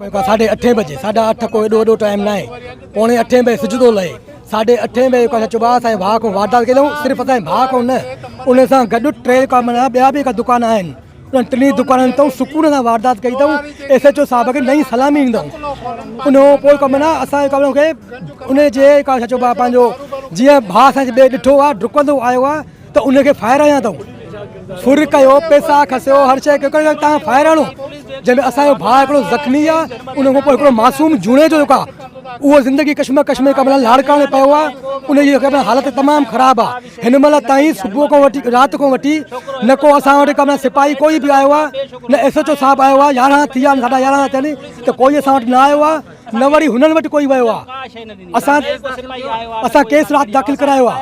8:30 बजे 8:30 को एडो टाइम ना है 7:45 बजे सिज थो लहे 8:30 बजे चुबा असांजे भाउ खां वारदात कयूं। सिर्फ़ु असांजे भाउ खां न उन सां गॾु 3 माना ॿिया बि दुकान आहिनि। उन टिनी दुकाननि तां सुकून सां वारदात कई अथऊं। SHO साहिब खे नई सलामी ॾींदऊं। उन पोइ कमु न असांजे कम खे उन जे छा चइबो आहे पंहिंजो जीअं भाउ असांजे ॿिए ॾिठो आहे डुकंदो आयो आहे त उनखे फायर हयां अथऊं। फुर कयो पैसा खसियो हर शइ कयो तव्हां फायर हणो। जंहिंमें असांजो भाउ हिकिड़ो ज़ख़्मी आहे उन खां पोइ हिकिड़ो मासूम जूणे जो जेको आहे उहो ज़िंदगी कश्मकश में कमल लाड़काणे पियो आहे। उनजी हालति तमामु ख़राबु आहे। हिन महिल ताईं सुबुह खां वठी राति खां वठी न को असां वटि कमल सिपाही कोई बि आयो आहे न SHO साहिबु आयो आहे। 11 थी विया आहिनि 11:30 थियनि त कोई असां वटि न आयो आहे न वरी हुननि वटि कोई वियो आहे। असां केस राति दाख़िल करायो आहे।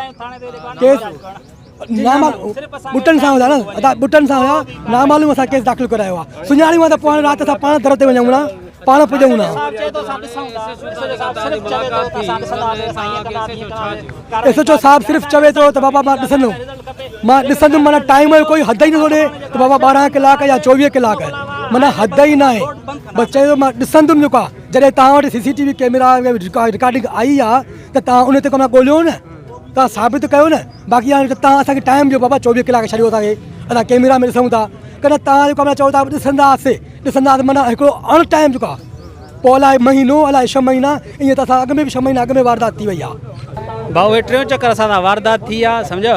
केस बुटनि सां हुया न बुटनि सां हुया नामालूम असां केस दाख़िल करायो आहे। सुञाणियूं आहे त पोइ राति असां पाण दर ते वञूं न पाण पुॼूं न। SHO साहिबु सिर्फ़ु चवे थो त बाबा मां ॾिसंदुमि माना टाइम जो कोई हद ई नथो ॾिए त बाबा 12 कलाक या 24 कलाक माना हद ई न आहे। बसि चए थो मां ॾिसंदुमि जेको आहे। जॾहिं तव्हां वटि CCTV कैमरा रिकॉर्डिंग आई आहे त तव्हां उन ते कमु ॻोल्हियो न तव्हां साबित कयो न। बाक़ी हाणे तव्हां असांखे टाइम ॾियो बाबा 24 कलाक छॾियो असांखे असां कैमरा में ॾिसूं था कॾहिं तव्हां जेको आहे चओ था ॾिसंदासीं माना हिकिड़ो अण टाइम जेको आहे पोइ अलाए महीनो अलाए 6 महीना ईअं त असां अॻु में बि 6 महीना अॻु में वारदात थी वई आहे। भाऊ हे 3 चक्कर असां सां वारदात थी आहे सम्झो।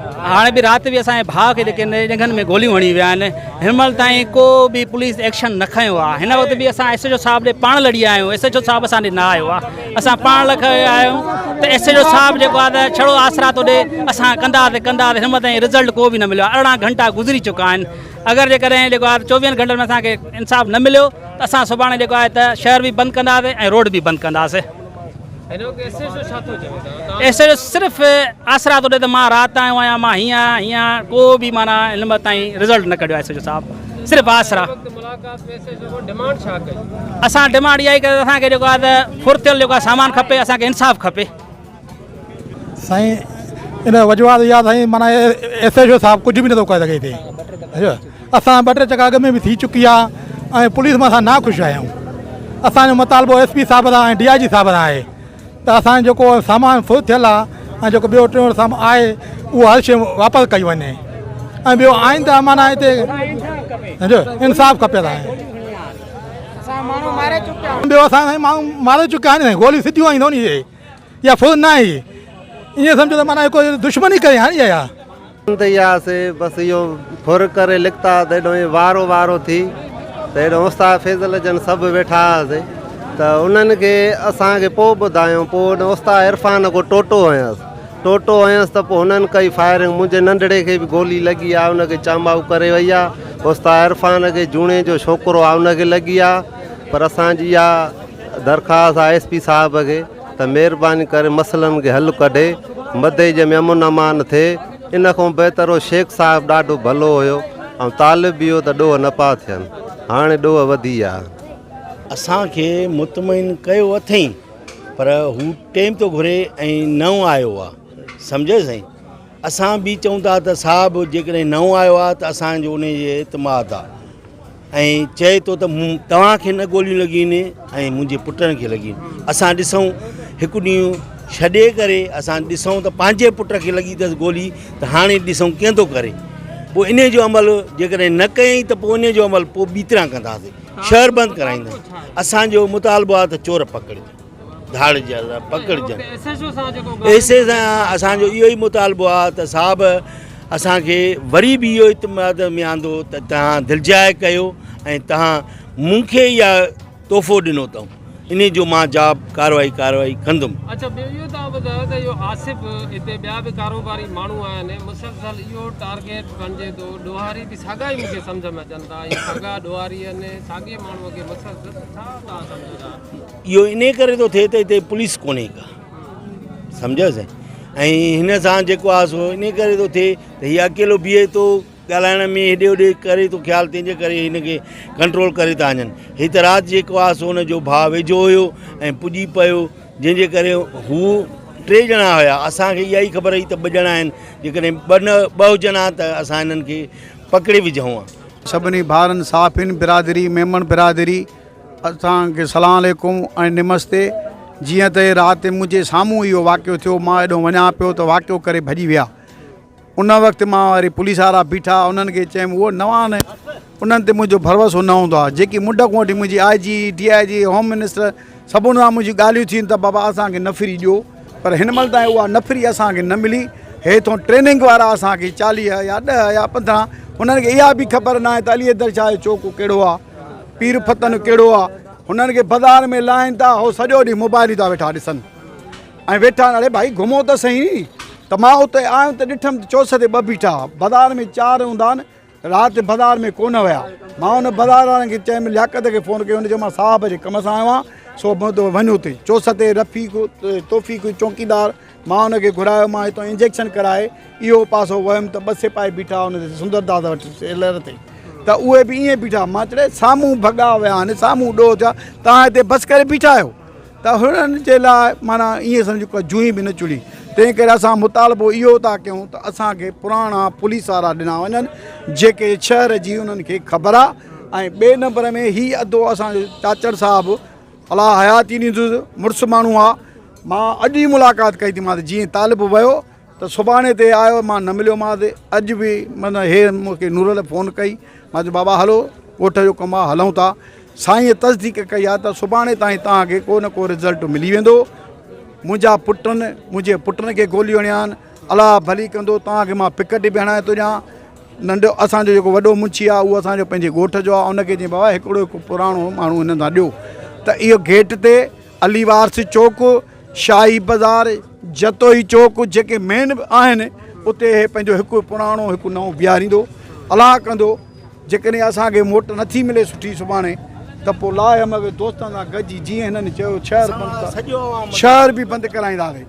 हाणे बि राति बि असांजे भाउ खे जेके जॻहनि में गोलियूं हणी विया आहिनि हिन महिल ताईं को बि पुलिस एक्शन न खयो आहे। हिन वक़्तु बि असां SHO साहिब ॾे पाण लड़ी आया आहियूं। SHO साहिबु असां ॾे न आयो आहे। असां पाण लख आया आहियूं त SHO साहिबु जेको आहे त छड़ो आसरा थो ॾे असां कंदासीं हिन महिल ताईं रिज़ल्ट को बि न मिलियो आहे। 18 घंटा गुज़री चुका आहिनि। अगरि जेकॾहिं जेको आहे 24 घंटनि में असांखे इंसाफ़ न मिलियो त असां सुभाणे जेको आहे त शहर बि बंदि कंदासीं ऐं रोड बि बंदि कंदासीं। SHO सिर्फ़ु आसरा थो ॾे त मां राति आयो आहियां मां हीअं को बि माना हिन महिल ताईं रिज़ल्ट न कढियो आहे SHO साहिबु सिर्फ़ु आसरा। असां डिमांड इहा ई कयो असांखे जेको आहे त फुर्तियल जेको आहे सामान खपे असांखे इंसाफ़ खपे। साईं इन वजूहात इहा साईं माना SHO साहिबु कुझु बि नथो करे सघे हिते। असां 2-3 चक्कर अॻु में बि थी चुकी आहे ऐं पुलिस मां असां ना ख़ुशि आहियूं। असांजो मुतालबो SP साहिब सां ऐं DIG साहिब सां आहे त असांजो जेको सामान फुर थियल आहे ऐं जेको ॿियो टियों सामान आहे उहो हर शइ वापसि कई वञे ऐं ॿियो आईंदा माना हिते सम्झो इंसाफ़ खपे असांखे। ॿियो असां माण्हू मारे चुकिया आहिनि गोलियूं सिधियूं आईंदो नी या फुर न आई ईअं सम्झो त माना कोई दुश्मनी करे हाणे इहा त इहा बसि इहो फुर करे लिखता त हेॾो वारो वारो थी त हेॾो उस्ताद फैज़ल जन सभु वेठा हुआसीं त उन्हनि खे असांखे पोइ ॿुधायूं। पोइ उन उस्ताद इरफ़ान को टोटो हुयसि त पोइ हुननि कई फायरिंग मुंहिंजे नंढड़े खे बि गोली लॻी आहे उनखे चांबाऊ करे वई आहे। उस्ताद इरफ़ान खे जूणे जो छोकिरो आहे उनखे लॻी आहे। पर असांजी इहा दरख़्वास्त आहे SP साहिब खे त महिरबानी करे मसइलनि खे हल कढे मदे जे में अमन अमान थिए। इन खां बहितर शेख साहिबु ॾाढो भलो हुयो ऐं तालिब बि हो त ॾोह न पिया थियनि हाणे ॾोह वधी आहे। असांखे मुतमइन कयो अथई पर हू टाइम थो घुरे ऐं नओं आयो आहे सम्झो साईं। असां बि चऊं था त साहिबु जेकॾहिं नओं आयो आहे त असांजो उनजे एतमाद आहे ऐं चए थो त तव्हांखे न गोलियूं लॻियूं आहिनि ऐं मुंहिंजे पुटनि खे लॻियूं आहिनि। असां ॾिसूं हिकु ॾींहुं छॾे करे असां ॾिसूं त पंहिंजे पुट खे लॻी अथसि गोली त हाणे ॾिसूं कीअं थो करे। पोइ इन जो अमल जेकॾहिं न कयईं त पोइ इन जो अमल पोइ ॿी तरह कंदासीं शहर बंदि कराईंदासीं। असांजो मुतालबो आहे त चोर पकड़जनि धाड़जनि पकड़जनि। ऐसे सां असांजो इहो ई मुतालबो आहे त साहिबु असांखे वरी बि इहो इतमाद में आंदो त तव्हां दिलजाए कयो ऐं तव्हां मूंखे इहा तोहफ़ो ॾिनो अथऊं इन जो मां जाब कार्रवाई कंदुमि। अच्छा इहो तव्हां ॿुधायो त इहो आसिफ हिते ॿिया बि कारोबारी माण्हू आहिनि मुसलसल इहो टारगेट बणिजे थो ॾोहारी बि साॻा ई मूंखे सम्झ में अचनि था साॻा ॾोहारी आहिनि साॻे माण्हूअ खे मुसलसल छा तव्हां सम्झो था? इहो इन करे थो थिए त हिते पुलिस कोन्हे का सम्झोसीं ऐं हिन सां जेको आहे सो इन करे थो थिए त हीअ अकेलो बीहे थो ॻाल्हाइण में हेॾे होॾे करे थो ख़्यालु तंहिंजे करे हिनखे कंट्रोल करे था वञनि। हीअ त राति जेको आहे सो हुनजो भाउ वेझो हुयो ऐं पुॼी पियो जंहिंजे करे हू 3 ॼणा हुया। असांखे इहा ई ख़बर हुई त 2 ॼणा आहिनि जेकॾहिं 2 हुजनि त असां हिननि खे पकिड़े विझूं। सभिनी भाउरनि साफ़िन बिरादरी मेमन बिरादरी असांखे सलाम अलैकुम ऐं नमस्ते। जीअं त राति मुंहिंजे साम्हूं इहो वाक़ियो थियो, मां हेॾो वञा पियो त वाक़ियो करे भॼी विया। उन वक़्तु मां वरी पुलिस वारा बीठा, उन्हनि खे चयुमि उहो नवां न, उन्हनि ते मुंहिंजो भरोसो न हूंदो आहे। जेकी मुंड खां वठी मुंहिंजी IG DIG होम मिनिस्टर सभिनी सां मुंहिंजी ॻाल्हियूं थियूं त बाबा असांखे नफ़री ॾियो, पर हिन महिल ताईं उहा नफ़री असांखे न मिली। हेठों ट्रेनिंग वारा असांखे 40 या 10 या 15, हुननि खे इहा बि ख़बर न आहे त अली दर शाह जो चौक कहिड़ो आहे, पीर फतन कहिड़ो आहे। हुननि खे बाज़ार में लाहिनि था, उहो सॼो ॾींहुं मोबाइल था वेठा ॾिसनि ऐं वेठा, अरे भाई घुमो त सही। त मां उते आयुमि त ॾिठमि त चौस ते 2 बीठा, बाज़ार में 4 हूंदा आहिनि, राति बाज़ार में कोन विया। मां हुन बाज़ार वारनि खे चयुमि, लियाकत खे फ़ोन कयो, हुन चयो मां साहब जे कम सां आयो आहियां, सो वञो उते चौस ते तौफ़ीक़ चौकीदार। मां हुनखे घुरायो, मां हितां इंजेक्शन कराए इहो पासो वियुमि त 2 सिपाही बीठा हुन ते सुंदरदास वटि लहर ते, त उहे बि ईअं बीठा। मां चयो साम्हूं भॻा विया आहिनि, साम्हूं ॾोह थिया, तव्हां हिते बसि करे बीठा आहियो। त हुननि जे लाइ माना ईअं सम्झो को जुई बि न चुड़ी। तंहिं करे असां मुतालबो इहो था कयूं त असांखे पुराणा पुलिस वारा ॾिना वञनि, जेके शहर जी उन्हनि खे ख़बर आहे। ऐं ॿिए नंबर में हीउ अधो असांजो चाचड़ साहिबु अला हयाती ॾींदुसि, मुड़ुसु माण्हू आहे। मां अॼु ई मुलाक़ात कई थी, मां जीअं तालिबु वियो त सुभाणे ते आयो, मां न मिलियो। मां अॼु बि माना हे मूंखे नूरल फ़ोन कई, मां चयो बाबा हलो ॻोठ जो कमु आहे, हलूं था। साईं तसदीक़ कई आहे त सुभाणे ताईं तव्हांखे को न को रिज़ल्ट मिली वेंदो। मुंहिंजे पुटनि खे गोलियूं हणिया आहिनि, अलाह भली कंदो। तव्हांखे मां पिकट बि हणाए थो ॾियां। नंढो असांजो जेको वॾो मुंशी आहे उहो असांजो पंहिंजे ॻोठ जो आहे, उनखे चई बाबा हिकिड़ो पुराणो माण्हू हिन सां ॾियो। त इहो गेट ते अली वारस चौक, शाही बाज़ार, जतोई चौक, जेके मेन आहिनि उते हे पंहिंजो हिकु पुराणो हिकु नओं बीहारींदो। अलाह कंदो जेकॾहिं असांखे मोट नथी मिले सुठी सुभाणे, त पोइ लाहे मग दोस्तनि सां गॾिजी जीअं हिननि चयो शहर बि बंदि कराईंदासीं।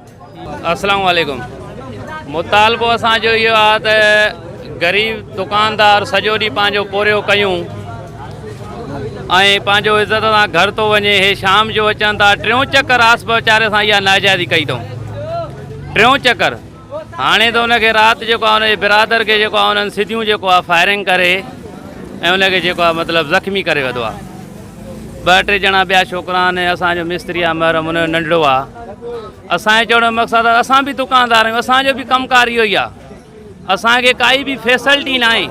अस्सलाम वालेकुम। मुतालबो असांजो इहो आहे त ग़रीब दुकानदार सॼो ॾींहुं पंहिंजो पोरियो कयूं ऐं पंहिंजो इज़त सां घर थो वञे, हे शाम जो अचनि था। 3 चक्कर आस वीचारे सां इहा नाजाइज़ी कई अथऊं, 3 चक्कर। हाणे त हुनखे राति जेको आहे हुनजे बिरादर खे जेको आहे हुननि सिधियूं जेको आहे फायरिंग करे ऐं हुनखे जेको आहे मतिलबु ज़ख़्मी करे विधो आहे। 2-3 ॼणा ॿिया छोकिरा आहिनि, असांजो मिस्त्री आहे महरम, हुनजो नंढड़ो आहे। असांजे चवण जो मक़सदु आहे असां बि दुकानदार आहियूं, असांजो बि कमुकारु इहो ई आहे। असांखे काई बि फैसिलिटी न आहे,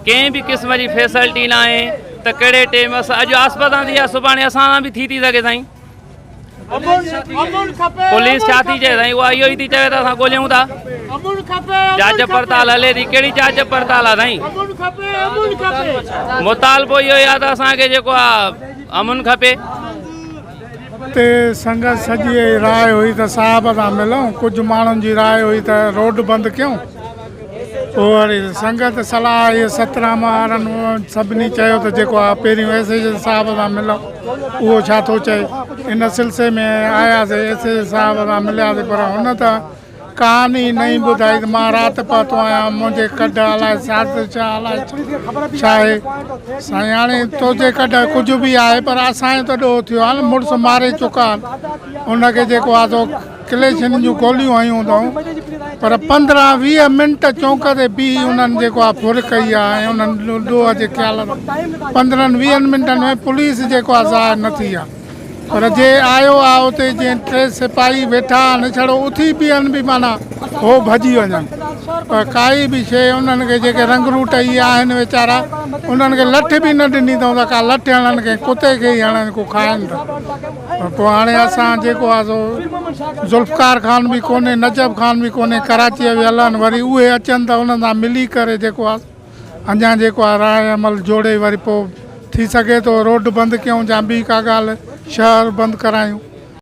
कंहिं बि क़िस्म जी फैसिलिटी न आहे त कहिड़े टाइम असां अॼु अस्पताल थी आहे, सुभाणे असां सां बि थी सघे साईं। पुलिस छा थी चए साईं, उहा इहो ई थी चवे त असां ॻोल्हियूं था। जांच पड़ताल हले थी, कहिड़ी जांच पड़ताल आहे साईं? मुतालबो इहो ई आहे त असांखे जेको आहे अमुन खपे। ते संगत सॼी राय हुई त साहब सां मिलूं, कुझु माण्हुनि जी राय हुई त रोड बंदि कयूं। पोइ वरी संगत सलाह इहे 17 वारनि सभिनी चयो त जेको आहे पहिरियों एसएच साहब सां मिलो, उहो छा थो चए। इन सिलसिले में आयासीं, एसएच साहब सां मिलियासीं, पर हुन त कहानी नहीं ॿुधाई। त मां राति पहुतो आहियां, मुंहिंजे कढ अलाए छा अलाए छा आहे साईं। हाणे तुंहिंजे कढ कुझु बि आहे, पर असांजो त ॾोह थियो आहे न, मुड़ुसु मारे चुका आहिनि। उनखे जेको आहे सो क्लेशन जूं गोलियूं हयूं अथऊं, पर 15-20 मिंट चौंक ते बीह उन्हनि जेको आहे फुर कई आहे ऐं उन्हनि ॾोह जे ख़्याल 15-20 मिंटनि में पुलिस जेको आहे ज़ाहिर न थी आहे। पर जे आयो आहे उते जीअं 3 सिपाही वेठा आहिनि, छड़ो उथी बीहनि बि माना हो भॼी वञनि। पर काई बि शइ उन्हनि खे जेके रंग रूट इहे आहिनि वीचारा, उन्हनि खे लठ बि न ॾिनी अथऊं त का लठ हणनि खे कुते खे ई हणनि को खाइनि था। पोइ हाणे असां जेको आहे सो ज़ुल्फ़कार ख़ान बि कोन्हे, नजब ख़ान बि कोन्हे, कराचीअ वियल आहिनि। वरी उहे अचनि त उन्हनि सां मिली करे जेको आहे अञा जेको आहे राय अमल जोड़े वरी पोइ थी सघे थो रोड बंदि कयूं या ॿी का ॻाल्हि शहर बंदि करायूं।